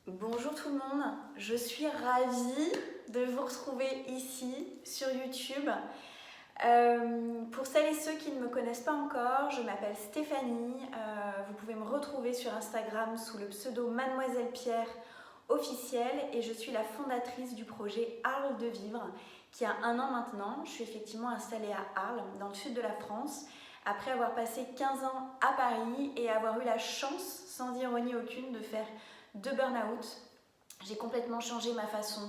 Bonjour tout le monde, je suis ravie de vous retrouver ici sur YouTube. Pour celles et ceux qui ne me connaissent pas encore, je m'appelle Stéphanie. Vous pouvez me retrouver sur Instagram sous le pseudo Mademoiselle Pierre officielle et je suis la fondatrice du projet Arles de Vivre qui a 1 an maintenant. Je suis effectivement installée à Arles, dans le sud de la France, après avoir passé 15 ans à Paris et avoir eu la chance, sans ironie aucune, de faire 2 burn-out. J'ai complètement changé ma façon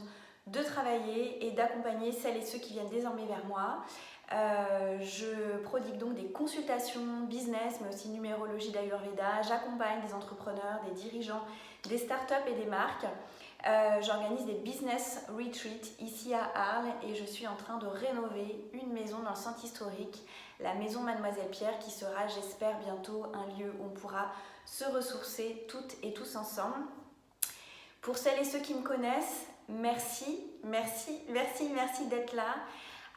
de travailler et d'accompagner celles et ceux qui viennent désormais vers moi. Je prodigue donc des consultations business, mais aussi numérologie d'Ayurveda. J'accompagne des entrepreneurs, des dirigeants, des startups et des marques. J'organise des business retreats ici à Arles et je suis en train de rénover une maison dans le centre historique, la maison Mademoiselle Pierre, qui sera, j'espère, bientôt un lieu où on pourra se ressourcer toutes et tous ensemble. Pour celles et ceux qui me connaissent, merci d'être là.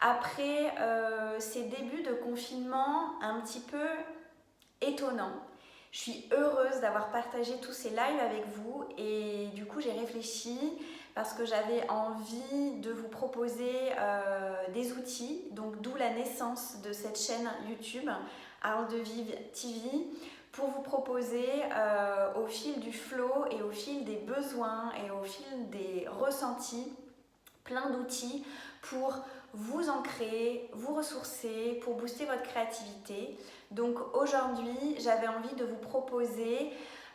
Après ces débuts de confinement un petit peu étonnants, je suis heureuse d'avoir partagé tous ces lives avec vous et du coup j'ai réfléchi parce que j'avais envie de vous proposer des outils, donc d'où la naissance de cette chaîne YouTube Arles de Vivre TV, pour vous proposer au fil du flow et au fil des besoins et au fil des ressentis plein d'outils pour vous ancrer, vous ressourcer, pour booster votre créativité. Donc aujourd'hui, j'avais envie de vous proposer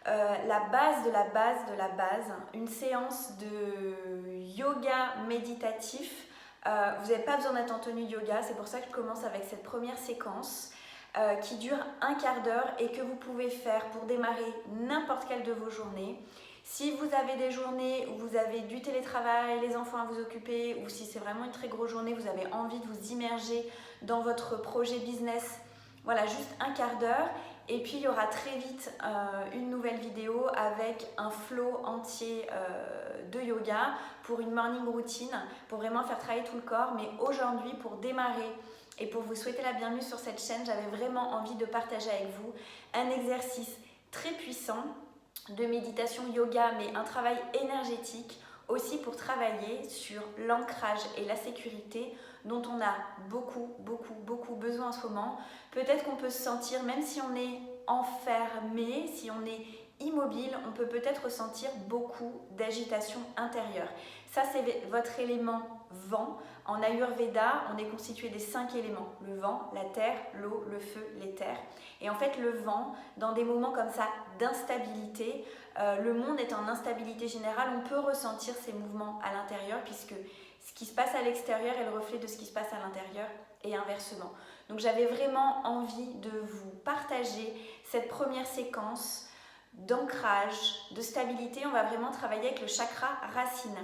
la base de la base de la base, une séance de yoga méditatif. Vous n'avez pas besoin d'être en tenue de yoga, c'est pour ça que je commence avec cette première séquence qui dure 1/4 d'heure et que vous pouvez faire pour démarrer n'importe quelle de vos journées. Si vous avez des journées où vous avez du télétravail, les enfants à vous occuper, ou si c'est vraiment une très grosse journée, vous avez envie de vous immerger dans votre projet business, voilà, juste 1/4 d'heure. Et puis il y aura très vite une nouvelle vidéo avec un flow entier de yoga pour une morning routine, pour vraiment faire travailler tout le corps. Mais aujourd'hui, pour démarrer et pour vous souhaiter la bienvenue sur cette chaîne, j'avais vraiment envie de partager avec vous un exercice très puissant de méditation yoga, mais un travail énergétique aussi pour travailler sur l'ancrage et la sécurité dont on a beaucoup besoin en ce moment. Peut-être qu'on peut se sentir, même si on est enfermé, si on est immobile, on peut peut-être ressentir beaucoup d'agitation intérieure. Ça, c'est votre élément vent. En Ayurveda, on est constitué des 5 éléments: le vent, la terre, l'eau, le feu, l'éther. Et en fait, le vent, dans des moments comme ça d'instabilité, le monde est en instabilité générale, on peut ressentir ces mouvements à l'intérieur puisque ce qui se passe à l'extérieur est le reflet de ce qui se passe à l'intérieur et inversement. Donc j'avais vraiment envie de vous partager cette première séquence d'ancrage, de stabilité. On va vraiment travailler avec le chakra racine.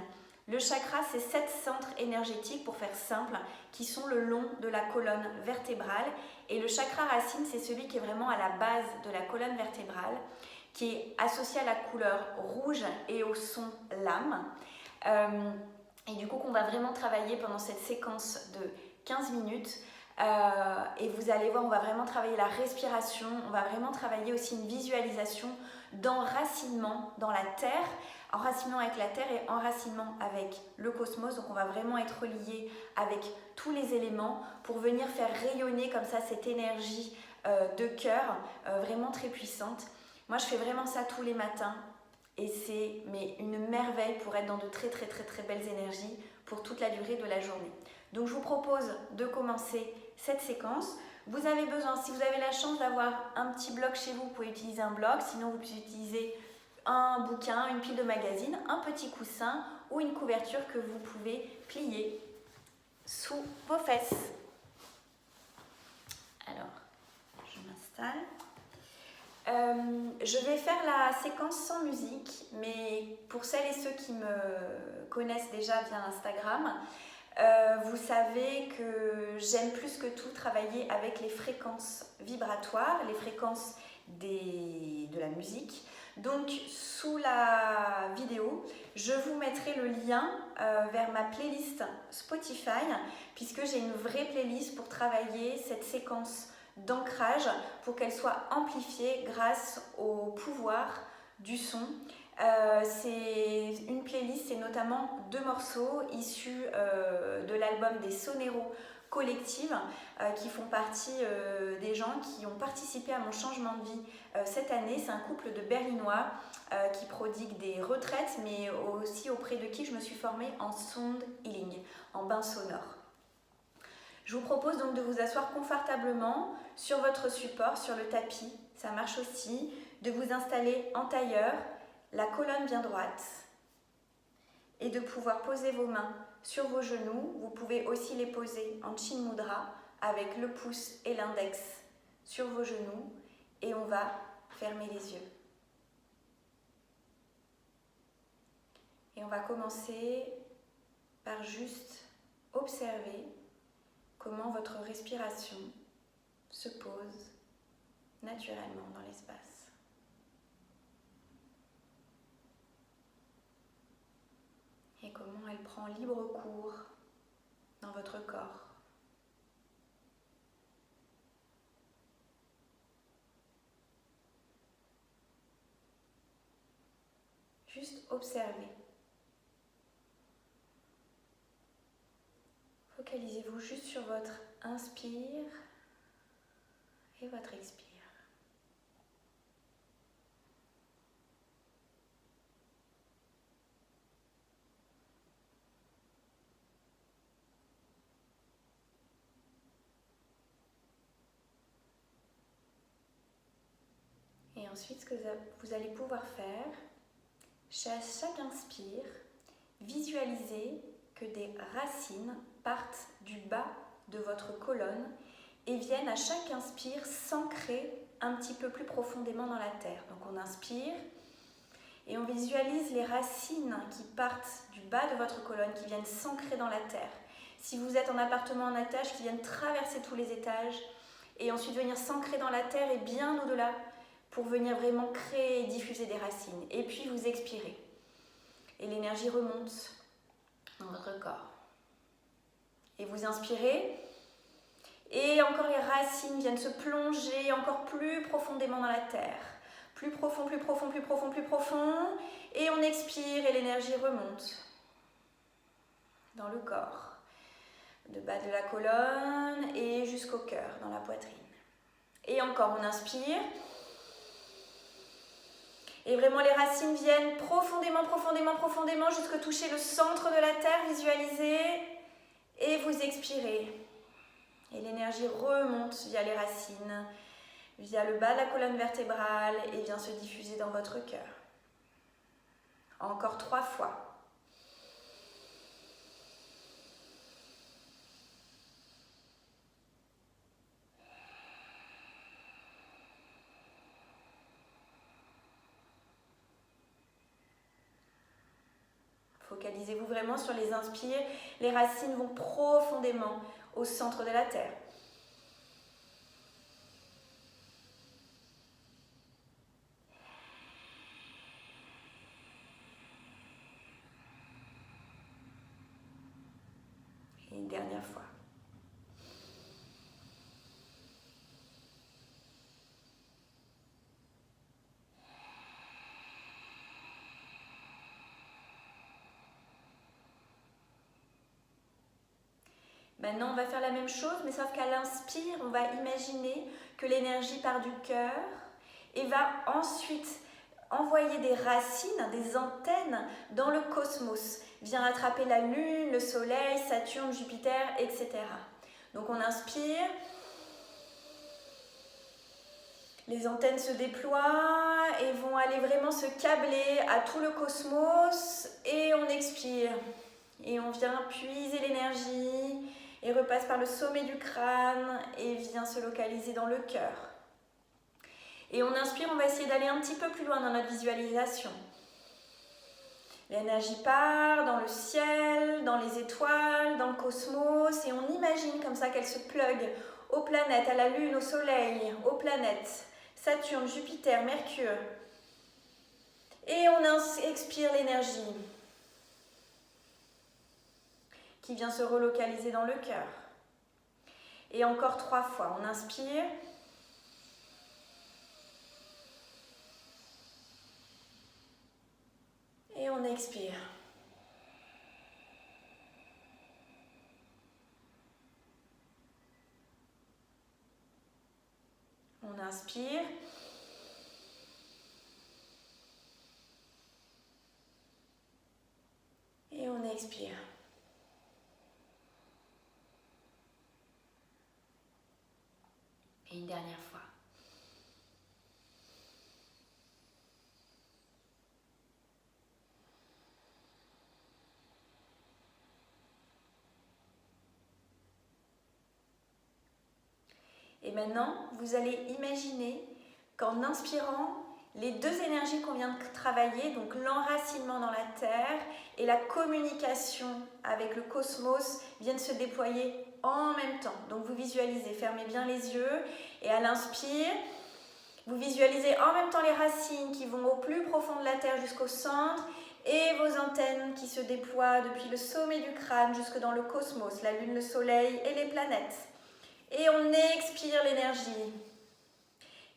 Le chakra, c'est 7 centres énergétiques, pour faire simple, qui sont le long de la colonne vertébrale. Et le chakra racine, c'est celui qui est vraiment à la base de la colonne vertébrale, qui est associé à la couleur rouge et au son lame. Et du coup, qu'on va vraiment travailler pendant cette séquence de 15 minutes. Et vous allez voir, on va vraiment travailler la respiration, on va vraiment travailler aussi une visualisation d'enracinement dans la terre, enracinement avec la terre et enracinement avec le cosmos. Donc on va vraiment être relié avec tous les éléments pour venir faire rayonner comme ça cette énergie de cœur vraiment très puissante. Moi je fais vraiment ça tous les matins et c'est une merveille pour être dans de très belles énergies pour toute la durée de la journée. Donc je vous propose de commencer cette séquence. Vous avez besoin, si vous avez la chance d'avoir un petit bloc chez vous, vous pouvez utiliser un bloc, sinon vous pouvez utiliser un bouquin, une pile de magazines, un petit coussin ou une couverture que vous pouvez plier sous vos fesses. Alors, je m'installe. Je vais faire la séquence sans musique, mais pour celles et ceux qui me connaissent déjà via Instagram, vous savez que j'aime plus que tout travailler avec les fréquences vibratoires, les fréquences de la musique. Donc sous la vidéo, je vous mettrai le lien vers ma playlist Spotify, puisque j'ai une vraie playlist pour travailler cette séquence d'ancrage pour qu'elle soit amplifiée grâce au pouvoir du son. C'est notamment 2 morceaux issus de l'album des Sonero Collective qui font partie des gens qui ont participé à mon changement de vie cette année. C'est un couple de Berlinois qui prodiguent des retraites, mais aussi auprès de qui je me suis formée en sound healing, en bain sonore. Je vous propose donc de vous asseoir confortablement sur votre support, sur le tapis, ça marche aussi, de vous installer en tailleur, la colonne bien droite, et de pouvoir poser vos mains sur vos genoux. Vous pouvez aussi les poser en Chin Mudra avec le pouce et l'index sur vos genoux, et on va fermer les yeux. Et on va commencer par juste observer comment votre respiration se pose naturellement dans l'espace. Et comment elle prend libre cours dans votre corps. Juste observez. Focalisez-vous juste sur votre inspire et votre expire. Et ensuite, ce que vous allez pouvoir faire, chaque inspire, visualisez que des racines partent du bas de votre colonne et viennent à chaque inspire s'ancrer un petit peu plus profondément dans la terre. Donc on inspire et on visualise les racines qui partent du bas de votre colonne, qui viennent s'ancrer dans la terre. Si vous êtes en appartement en étage, qui viennent traverser tous les étages et ensuite venir s'ancrer dans la terre et bien au-delà pour venir vraiment créer et diffuser des racines. Et puis vous expirez. Et l'énergie remonte dans votre corps. Et vous inspirez. Et encore les racines viennent se plonger encore plus profondément dans la terre. Plus profond, plus profond, plus profond, plus profond. Et on expire et l'énergie remonte dans le corps. De bas de la colonne et jusqu'au cœur, dans la poitrine. Et encore, on inspire. Et vraiment, les racines viennent profondément, profondément, profondément jusqu'à toucher le centre de la terre, visualisez. Et vous expirez. Et l'énergie remonte via les racines, via le bas de la colonne vertébrale et vient se diffuser dans votre cœur. Encore 3 fois. Focalisez-vous vraiment sur les inspires. Les racines vont profondément au centre de la terre. Et une dernière fois. Maintenant, on va faire la même chose, mais sauf qu'à l'inspire, on va imaginer que l'énergie part du cœur et va ensuite envoyer des racines, des antennes dans le cosmos. Vient attraper la Lune, le Soleil, Saturne, Jupiter, etc. Donc on inspire, les antennes se déploient et vont aller vraiment se câbler à tout le cosmos et on expire. Et on vient puiser l'énergie et repasse par le sommet du crâne et vient se localiser dans le cœur. Et on inspire, on va essayer d'aller un petit peu plus loin dans notre visualisation. L'énergie part dans le ciel, dans les étoiles, dans le cosmos et on imagine comme ça qu'elle se plug aux planètes, à la Lune, au Soleil, aux planètes, Saturne, Jupiter, Mercure. Et on expire l'énergie qui vient se relocaliser dans le cœur. Et encore 3 fois, on inspire. Et on expire. inspire. Et on expire. Et une dernière fois. Et maintenant, vous allez imaginer qu'en inspirant, les deux énergies qu'on vient de travailler, donc l'enracinement dans la terre et la communication avec le cosmos, viennent se déployer en même temps. Donc vous visualisez, fermez bien les yeux et à l'inspire, vous visualisez en même temps les racines qui vont au plus profond de la terre jusqu'au centre et vos antennes qui se déploient depuis le sommet du crâne jusque dans le cosmos, la lune, le soleil et les planètes. Et on expire l'énergie.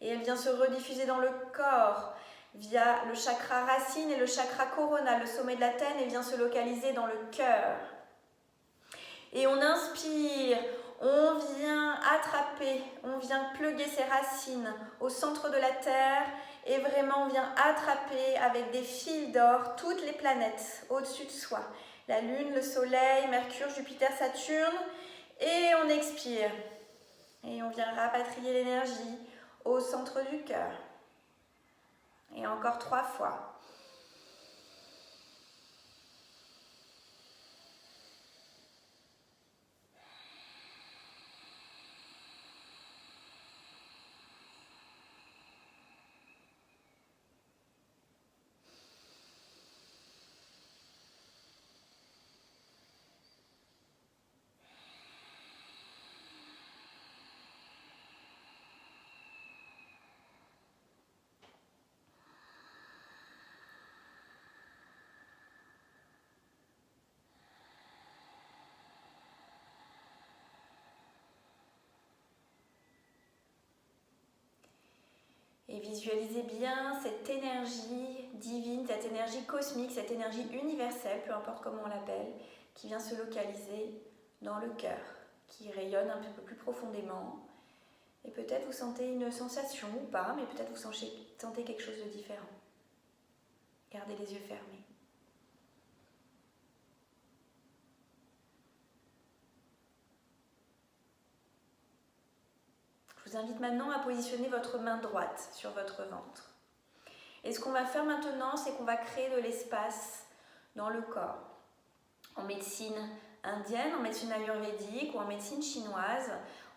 Et elle vient se rediffuser dans le corps via le chakra racine et le chakra corona, le sommet de la tête, et vient se localiser dans le cœur. Et on inspire, on vient attraper, on vient plugger ses racines au centre de la terre et vraiment on vient attraper avec des fils d'or toutes les planètes au-dessus de soi. La lune, le soleil, Mercure, Jupiter, Saturne. Et on expire. Et on vient rapatrier l'énergie au centre du cœur. Et encore 3 fois. Et visualisez bien cette énergie divine, cette énergie cosmique, cette énergie universelle, peu importe comment on l'appelle, qui vient se localiser dans le cœur, qui rayonne un peu plus profondément. Et peut-être vous sentez une sensation ou pas, mais peut-être vous sentez quelque chose de différent. Gardez les yeux fermés. Je vous invite maintenant à positionner votre main droite sur votre ventre. Et ce qu'on va faire maintenant, c'est qu'on va créer de l'espace dans le corps. En médecine indienne, en médecine ayurvédique ou en médecine chinoise,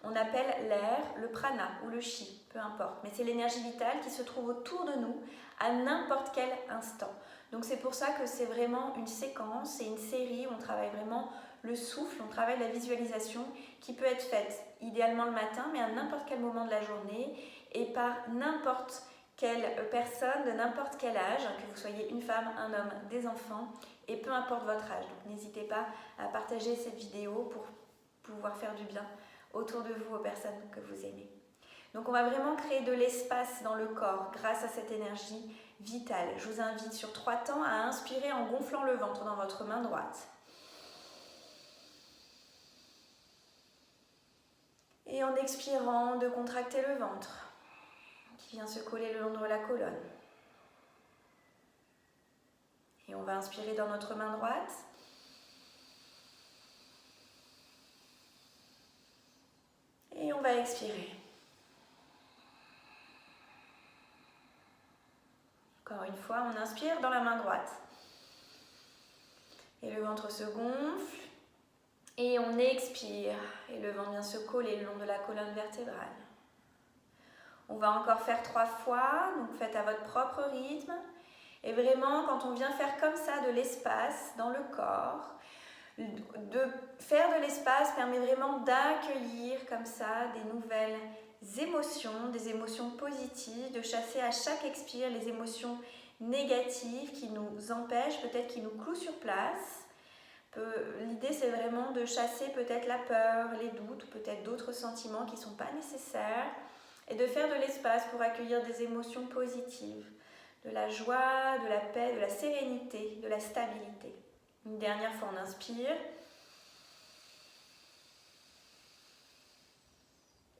on appelle l'air le prana ou le chi, peu importe. Mais c'est l'énergie vitale qui se trouve autour de nous à n'importe quel instant. Donc c'est pour ça que c'est vraiment une séquence, c'est une série où on travaille vraiment le souffle, on travaille la visualisation qui peut être faite idéalement le matin, mais à n'importe quel moment de la journée et par n'importe quelle personne de n'importe quel âge, que vous soyez une femme, un homme, des enfants, et peu importe votre âge. Donc n'hésitez pas à partager cette vidéo pour pouvoir faire du bien autour de vous aux personnes que vous aimez. Donc on va vraiment créer de l'espace dans le corps grâce à cette énergie vitale. Je vous invite sur 3 temps à inspirer en gonflant le ventre dans votre main droite. Et en expirant, de contracter le ventre qui vient se coller le long de la colonne. Et on va inspirer dans notre main droite. Et on va expirer. Encore une fois, on inspire dans la main droite. Et le ventre se gonfle. Et on expire. Et le ventre vient se coller le long de la colonne vertébrale. On va encore faire 3 fois. Donc faites à votre propre rythme. Et vraiment, quand on vient faire comme ça de l'espace dans le corps, de faire de l'espace permet vraiment d'accueillir comme ça des nouvelles émotions, des émotions positives, de chasser à chaque expire les émotions négatives qui nous empêchent, peut-être qui nous clouent sur place. L'idée c'est vraiment de chasser peut-être la peur, les doutes, ou peut-être d'autres sentiments qui ne sont pas nécessaires et de faire de l'espace pour accueillir des émotions positives, de la joie, de la paix, de la sérénité, de la stabilité. Une dernière fois, on inspire.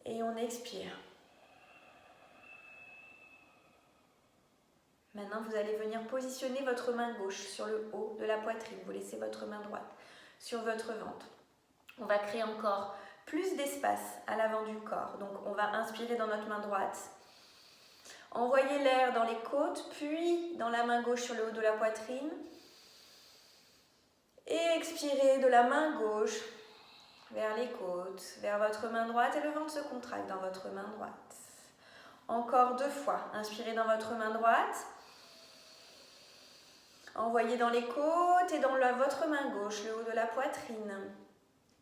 Et on expire. Maintenant, vous allez venir positionner votre main gauche sur le haut de la poitrine. Vous laissez votre main droite sur votre ventre. On va créer encore plus d'espace à l'avant du corps. Donc, on va inspirer dans notre main droite. Envoyez l'air dans les côtes, puis dans la main gauche sur le haut de la poitrine. Et expirez de la main gauche vers les côtes, vers votre main droite et le ventre se contracte dans votre main droite. Encore 2 fois. Inspirez dans votre main droite. Envoyez dans les côtes et dans votre main gauche, le haut de la poitrine.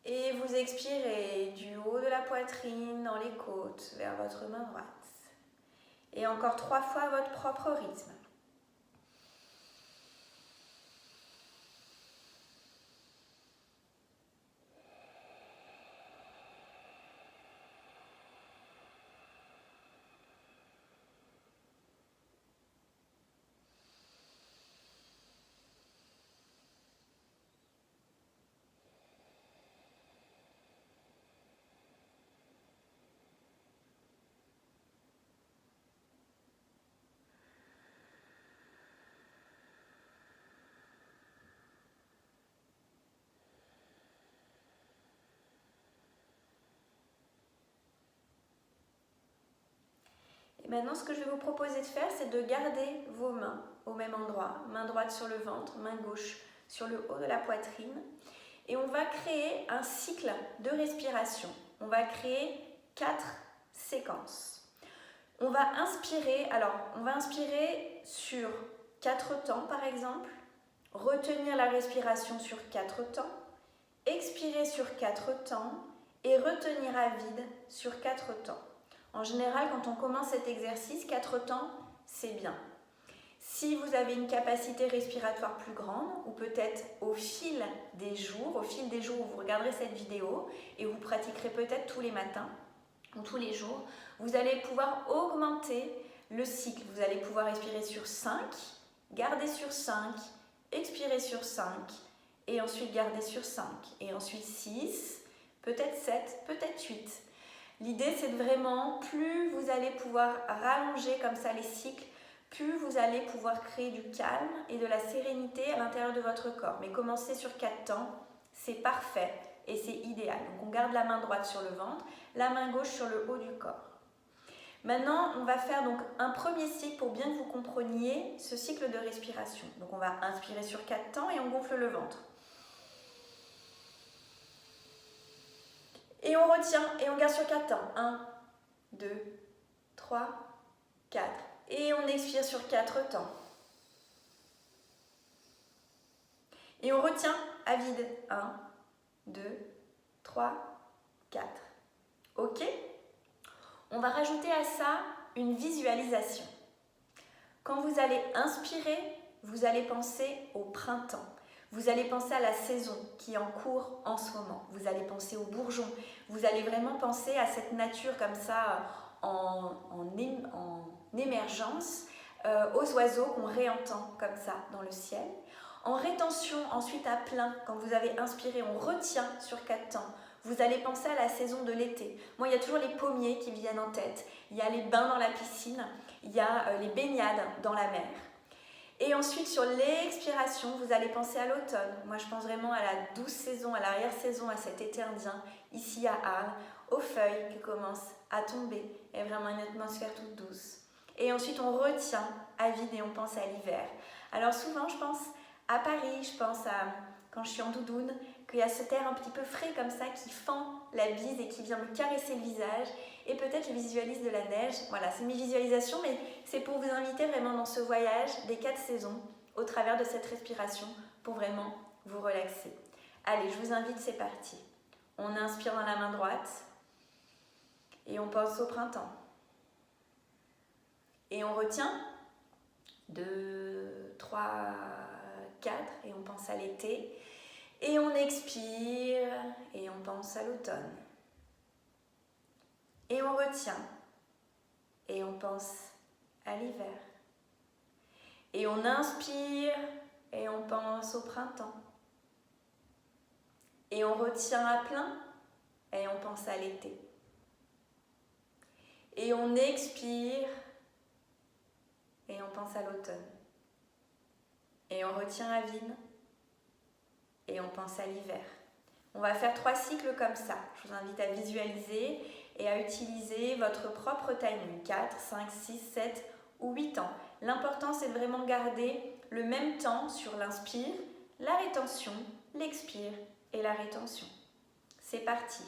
Et vous expirez du haut de la poitrine dans les côtes vers votre main droite. Et encore 3 fois à votre propre rythme. Et maintenant, ce que je vais vous proposer de faire, c'est de garder vos mains au même endroit. Main droite sur le ventre, main gauche sur le haut de la poitrine. Et on va créer un cycle de respiration. On va créer 4 séquences. On va inspirer sur 4 temps par exemple, retenir la respiration sur 4 temps, expirer sur 4 temps et retenir à vide sur 4 temps. En général, quand on commence cet exercice, 4 temps, c'est bien. Si vous avez une capacité respiratoire plus grande, ou peut-être au fil des jours où vous regarderez cette vidéo et vous pratiquerez peut-être tous les matins ou tous les jours, vous allez pouvoir augmenter le cycle. Vous allez pouvoir respirer sur 5, garder sur 5, expirer sur 5 et ensuite garder sur 5. Et ensuite 6, peut-être 7, peut-être 8. L'idée, c'est de vraiment, plus vous allez pouvoir rallonger comme ça les cycles, plus vous allez pouvoir créer du calme et de la sérénité à l'intérieur de votre corps. Mais commencer sur 4 temps, c'est parfait et c'est idéal. Donc on garde la main droite sur le ventre, la main gauche sur le haut du corps. Maintenant, on va faire donc un premier cycle pour bien que vous compreniez ce cycle de respiration. Donc on va inspirer sur 4 temps et on gonfle le ventre. Et on retient et on garde sur 4 temps. 1, 2, 3, 4. Et on expire sur 4 temps. Et on retient à vide. 1, 2, 3, 4. Ok? On va rajouter à ça une visualisation. Quand vous allez inspirer, vous allez penser au printemps. Vous allez penser à la saison qui est en cours en ce moment. Vous allez penser aux bourgeons. Vous allez vraiment penser à cette nature comme ça en émergence, aux oiseaux qu'on réentend comme ça dans le ciel. En rétention, ensuite à plein, quand vous avez inspiré, on retient sur 4 temps. Vous allez penser à la saison de l'été. Moi, il y a toujours les pommiers qui viennent en tête. Il y a les bains dans la piscine. Il y a les baignades dans la mer. Et ensuite, sur l'expiration, vous allez penser à l'automne. Moi, je pense vraiment à la douce saison, à l'arrière-saison, à cet été indien, ici à Arles, aux feuilles qui commencent à tomber, et vraiment une atmosphère toute douce. Et ensuite, on retient à vide et on pense à l'hiver. Alors souvent, je pense à Paris, je pense à, quand je suis en doudoune, qu'il y a cet air un petit peu frais comme ça qui fend la bise et qui vient me caresser le visage. Et peut-être je visualise de la neige. Voilà, c'est mes visualisations, mais c'est pour vous inviter vraiment dans ce voyage des 4 saisons au travers de cette respiration pour vraiment vous relaxer. Allez, je vous invite, c'est parti. On inspire dans la main droite et on pense au printemps. Et on retient 2, 3, 4 et on pense à l'été. Et on expire et on pense à l'automne. Et on retient et on pense à l'hiver. Et on inspire et on pense au printemps. Et on retient à plein et on pense à l'été. Et on expire et on pense à l'automne. Et on retient à vide et on pense à l'hiver. On va faire 3 cycles comme ça. Je vous invite à visualiser et à utiliser votre propre timing, 4, 5, 6, 7 ou 8 ans. L'important, c'est de vraiment garder le même temps sur l'inspire, la rétention, l'expire et la rétention. C'est parti.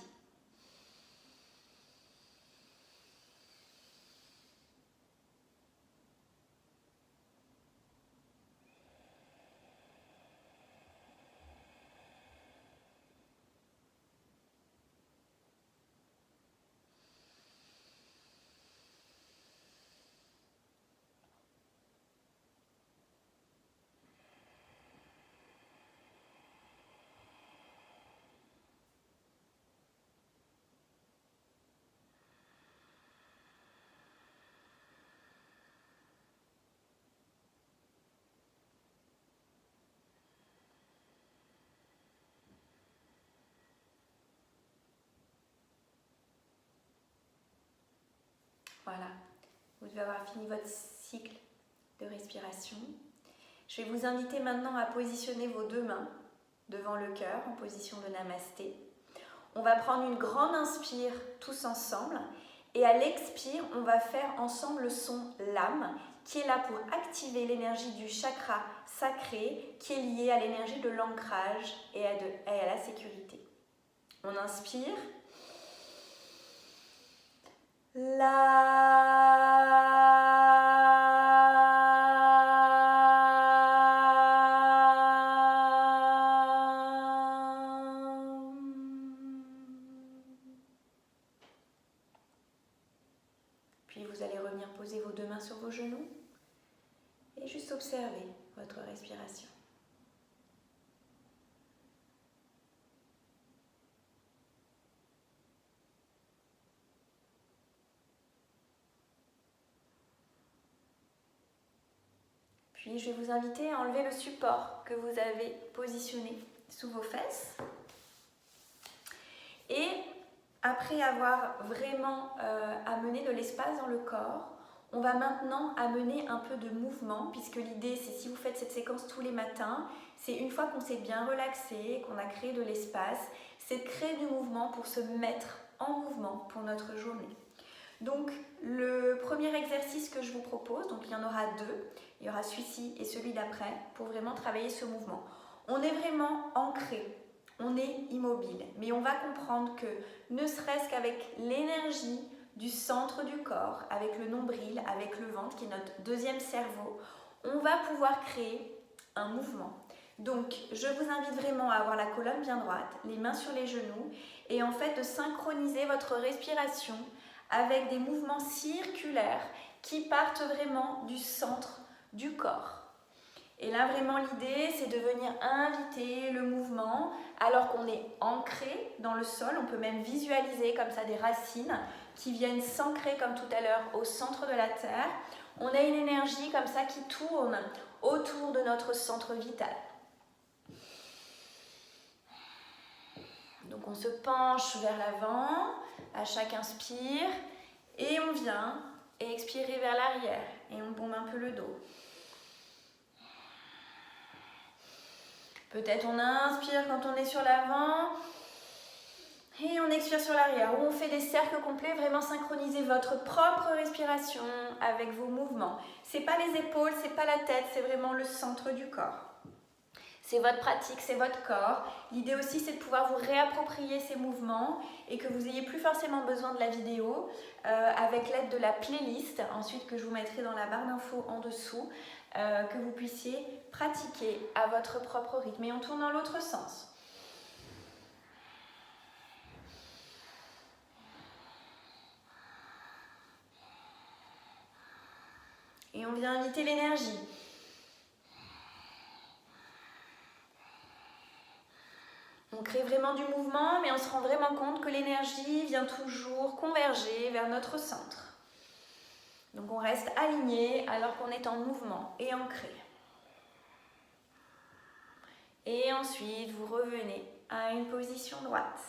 Voilà, vous devez avoir fini votre cycle de respiration. Je vais vous inviter maintenant à positionner vos 2 mains devant le cœur en position de Namasté. On va prendre une grande inspire tous ensemble et à l'expire, on va faire ensemble le son LAM qui est là pour activer l'énergie du chakra sacré qui est lié à l'énergie de l'ancrage et à la sécurité. On inspire. Puis vous allez revenir poser vos 2 mains sur vos genoux et juste observer votre respiration. Puis je vais vous inviter à enlever le support que vous avez positionné sous vos fesses. Et après avoir vraiment amené de l'espace dans le corps, on va maintenant amener un peu de mouvement, puisque l'idée, c'est si vous faites cette séquence tous les matins, c'est une fois qu'on s'est bien relaxé, qu'on a créé de l'espace, c'est de créer du mouvement pour se mettre en mouvement pour notre journée. Donc le premier exercice que je vous propose, donc il y en aura 2, il y aura celui-ci et celui d'après, pour vraiment travailler ce mouvement. On est vraiment ancré, on est immobile, mais on va comprendre que ne serait-ce qu'avec l'énergie du centre du corps, avec le nombril, avec le ventre qui est notre 2e cerveau, on va pouvoir créer un mouvement. Donc je vous invite vraiment à avoir la colonne bien droite, les mains sur les genoux et en fait de synchroniser votre respiration avec des mouvements circulaires qui partent vraiment du centre du corps. Et là, vraiment, l'idée, c'est de venir inviter le mouvement alors qu'on est ancré dans le sol. On peut même visualiser comme ça des racines qui viennent s'ancrer comme tout à l'heure au centre de la terre. On a une énergie comme ça qui tourne autour de notre centre vital. Donc on se penche vers l'avant à chaque inspire et on vient expirer vers l'arrière et on bombe un peu le dos. Peut-être on inspire quand on est sur l'avant et on expire sur l'arrière. Ou on fait des cercles complets, vraiment synchroniser votre propre respiration avec vos mouvements. C'est pas les épaules, c'est pas la tête, c'est vraiment le centre du corps. C'est votre pratique, c'est votre corps. L'idée aussi, c'est de pouvoir vous réapproprier ces mouvements et que vous n'ayez plus forcément besoin de la vidéo avec l'aide de la playlist, ensuite que je vous mettrai dans la barre d'infos en dessous, que vous puissiez pratiquer à votre propre rythme. Et on tourne dans l'autre sens. Et on vient inviter l'énergie. On crée vraiment du mouvement, mais on se rend vraiment compte que l'énergie vient toujours converger vers notre centre. Donc on reste aligné alors qu'on est en mouvement et ancré. Et ensuite, vous revenez à une position droite.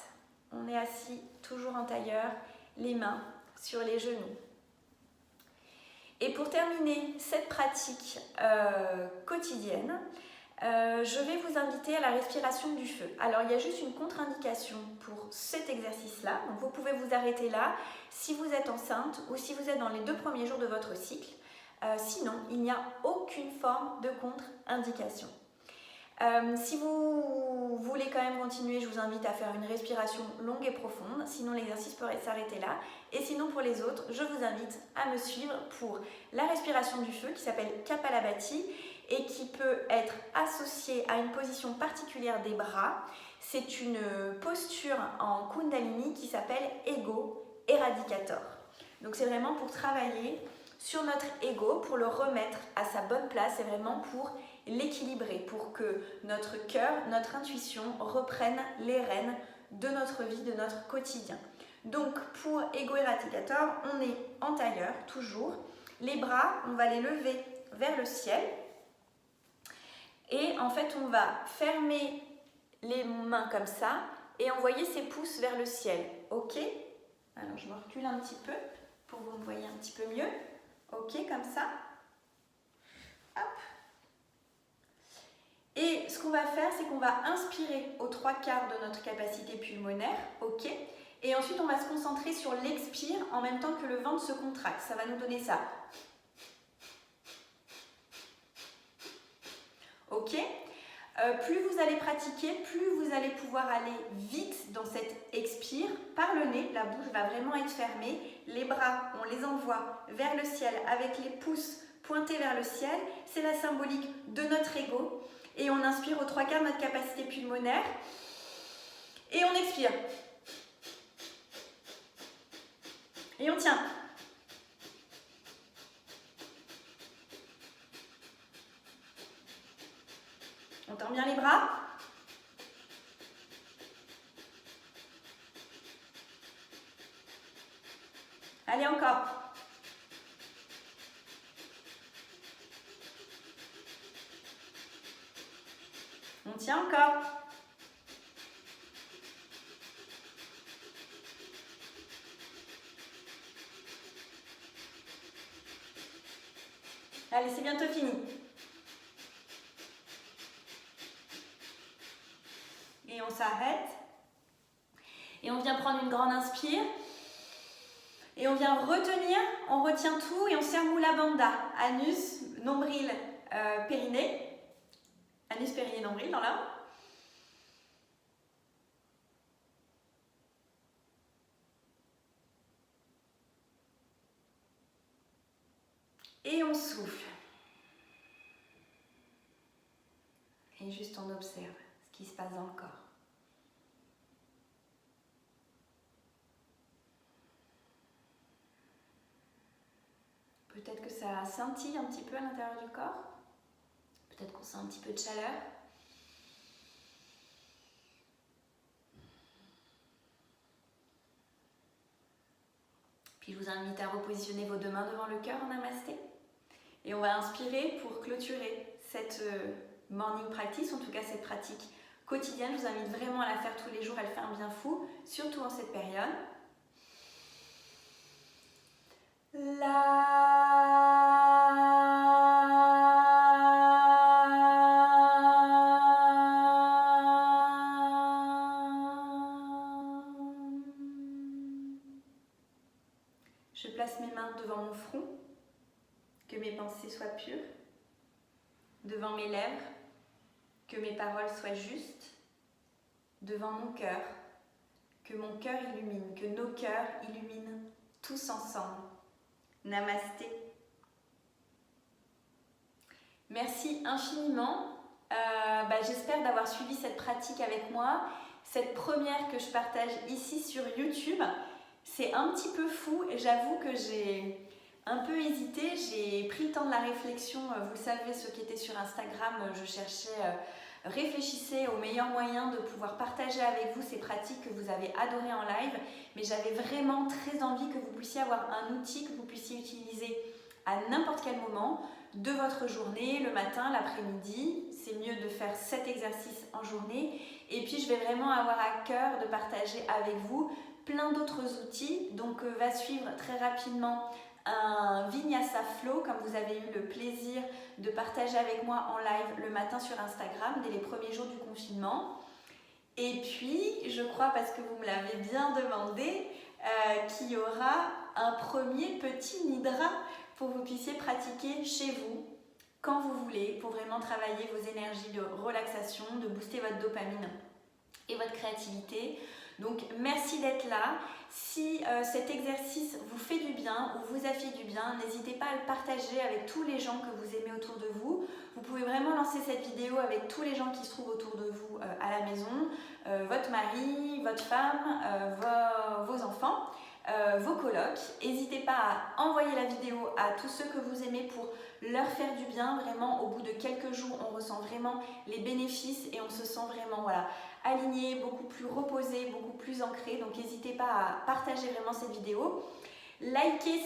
On est assis, toujours en tailleur, les mains sur les genoux. Et pour terminer cette pratique quotidienne, je vais vous inviter à la respiration du feu. Alors il y a juste une contre-indication pour cet exercice-là, donc vous pouvez vous arrêter là si vous êtes enceinte ou si vous êtes dans les 2 premiers jours de votre cycle. Sinon, il n'y a aucune forme de contre-indication. Si vous voulez quand même continuer, je vous invite à faire une respiration longue et profonde, sinon l'exercice pourrait s'arrêter là. Et sinon pour les autres, je vous invite à me suivre pour la respiration du feu qui s'appelle Kapalabhati et qui peut être associée à une position particulière des bras. C'est une posture en Kundalini qui s'appelle Ego Eradicator. Donc c'est vraiment pour travailler sur notre ego, pour le remettre à sa bonne place, c'est vraiment pour l'équilibrer, pour que notre cœur, notre intuition reprennent les rênes de notre vie, de notre quotidien. Donc pour Ego Eradicator, on est en tailleur, toujours. Les bras, on va les lever vers le ciel. Et en fait, on va fermer les mains comme ça et envoyer ses pouces vers le ciel. Ok? Alors je me recule un petit peu pour que vous me voyez un petit peu mieux. Ok, comme ça. Hop. Et ce qu'on va faire, c'est qu'on va inspirer aux 3/4 de notre capacité pulmonaire. Ok. Et ensuite, on va se concentrer sur l'expire en même temps que le ventre se contracte. Ça va nous donner ça. Ok. Plus vous allez pratiquer, plus vous allez pouvoir aller vite dans cette expire par le nez. La bouche va vraiment être fermée. Les bras, on les envoie vers le ciel avec les pouces pointés vers le ciel. C'est la symbolique de notre ego. Et on inspire aux 3/4 de notre capacité pulmonaire. Et on expire. Et on tient. On tend bien les bras. Allez, encore. On tient encore. Allez, c'est bientôt fini. Et on s'arrête. Et on vient prendre une grande inspire. Et on vient retenir, on retient tout et on serre Mula Bandha. Anus, nombril, périnée. Anus, périnée, nombril dans là. Et on souffle. Et juste on observe ce qui se passe dans le corps. Peut-être que ça scintille un petit peu à l'intérieur du corps. Peut-être qu'on sent un petit peu de chaleur. Puis je vous invite à repositionner vos 2 mains devant le cœur en namasté. Et on va inspirer pour clôturer cette morning practice, en tout cas cette pratique quotidienne. Je vous invite vraiment à la faire tous les jours, elle fait un bien fou, surtout en cette période. Je place mes mains devant mon front, que mes pensées soient pures, devant mes lèvres, que mes paroles soient justes, devant mon cœur, que mon cœur illumine, que nos cœurs illuminent tous ensemble. Namasté. Merci infiniment. J'espère d'avoir suivi cette pratique avec moi. Cette première que je partage ici sur YouTube, c'est un petit peu fou et j'avoue que j'ai un peu hésité. J'ai pris le temps de la réflexion. Vous savez, ceux qui étaient sur Instagram, je cherchais, réfléchissez aux meilleurs moyens de pouvoir partager avec vous ces pratiques que vous avez adorées en live. Mais j'avais vraiment très envie que vous puissiez avoir un outil que vous puissiez utiliser à n'importe quel moment de votre journée, le matin, l'après-midi. C'est mieux de faire cet exercice en journée. Et puis, je vais vraiment avoir à cœur de partager avec vous plein d'autres outils. Donc, va suivre très rapidement un Vinyasa Flow, comme vous avez eu le plaisir de partager avec moi en live le matin sur Instagram dès les premiers jours du confinement. Et puis, je crois, parce que vous me l'avez bien demandé, qu'il y aura un premier petit nidra pour que vous puissiez pratiquer chez vous, quand vous voulez, pour vraiment travailler vos énergies de relaxation, de booster votre dopamine et votre créativité. Donc merci d'être là. Si cet exercice vous fait du bien ou vous a fait du bien, n'hésitez pas à le partager avec tous les gens que vous aimez autour de vous. Vous pouvez vraiment lancer cette vidéo avec tous les gens qui se trouvent autour de vous à la maison, votre mari, votre femme, vos enfants, vos colocs. N'hésitez pas à envoyer la vidéo à tous ceux que vous aimez pour leur faire du bien. Vraiment, au bout de quelques jours, on ressent vraiment les bénéfices et on se sent vraiment aligné, beaucoup plus reposé, beaucoup plus ancré. Donc n'hésitez pas à partager vraiment cette vidéo. Likez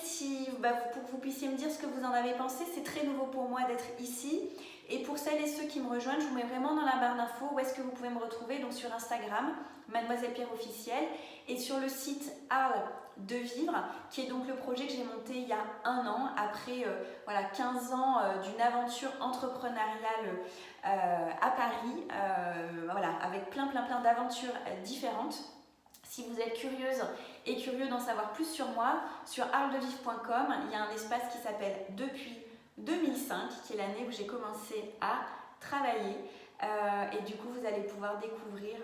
pour que vous puissiez me dire ce que vous en avez pensé. C'est très nouveau pour moi d'être ici. Et pour celles et ceux qui me rejoignent, je vous mets vraiment dans la barre d'infos où est-ce que vous pouvez me retrouver. Donc sur Instagram, Mademoiselle Pierre officielle, et sur le site Art de Vivre, qui est donc le projet que j'ai monté il y a 1 an, après 15 ans d'une aventure entrepreneuriale à Paris, avec plein d'aventures différentes. Si vous êtes curieuse et curieux d'en savoir plus sur moi, sur artdevivre.com, il y a un espace qui s'appelle Depuis 2005, qui est l'année où j'ai commencé à travailler. Et du coup, vous allez pouvoir découvrir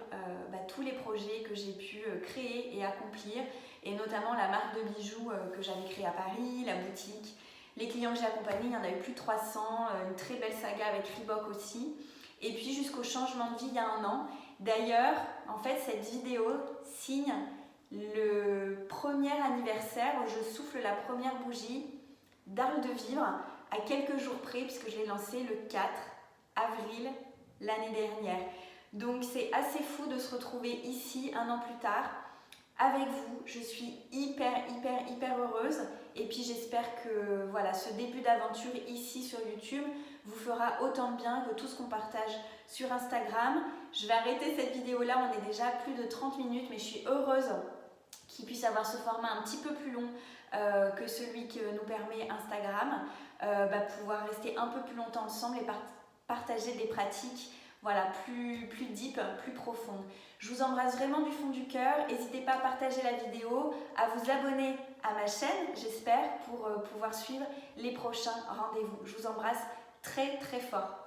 tous les projets que j'ai pu créer et accomplir, et notamment la marque de bijoux que j'avais créée à Paris, la boutique. Les clients que j'ai accompagnés, il y en a eu plus de 300, une très belle saga avec Reebok aussi. Et puis jusqu'au changement de vie il y a 1 an. D'ailleurs, en fait, cette vidéo signe le premier anniversaire où je souffle la première bougie d'Art de Vivre à quelques jours près, puisque je l'ai lancé le 4 avril l'année dernière. Donc c'est assez fou de se retrouver ici 1 an plus tard avec vous. Je suis hyper heureuse, et puis j'espère que ce début d'aventure ici sur YouTube vous fera autant de bien que tout ce qu'on partage sur Instagram. Je vais arrêter cette vidéo là, on est déjà à plus de 30 minutes, mais je suis heureuse qu'il puisse avoir ce format un petit peu plus long que celui que nous permet Instagram, pouvoir rester un peu plus longtemps ensemble et partager des pratiques plus deep, plus profondes. Je vous embrasse vraiment du fond du cœur. N'hésitez pas à partager la vidéo, à vous abonner à ma chaîne, j'espère, pour pouvoir suivre les prochains rendez-vous. Je vous embrasse très fort.